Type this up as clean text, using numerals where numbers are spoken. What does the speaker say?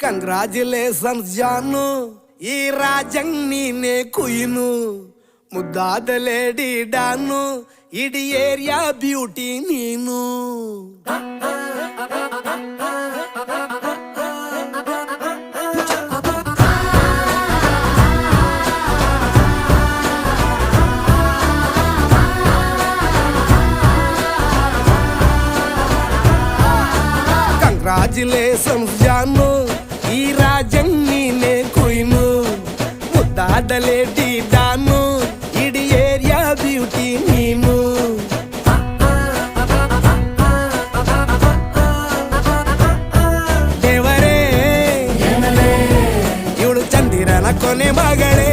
Congratulations ಜಾನು, ಈ ರಾಜಂಗ್ ನೀನೆ ಕುಯ್ನು, ಮುದ್ದಾದ ಲೇಡಿ ಡಾನು, ಇಡೀ ಏರಿಯಾ ಬ್ಯೂಟಿ ನೀನು. ಕಂಗ್ರಾಚುಲೇಷನ್ಸ್ ಜಾನು, ಈ ರಾಜಂಗ್ ನೀನೆ ಕುಯ್ನು, ಮುದ್ದಾದ ಲೇಡಿ ಡಾನು, ಇಡೀ ಏರಿಯಾ ಬ್ಯೂಟಿ ನೀನು. ದೇವರೇ ಇವಳು ಚಂದಿರನ ಕೊನೆ ಮಗಳೇ.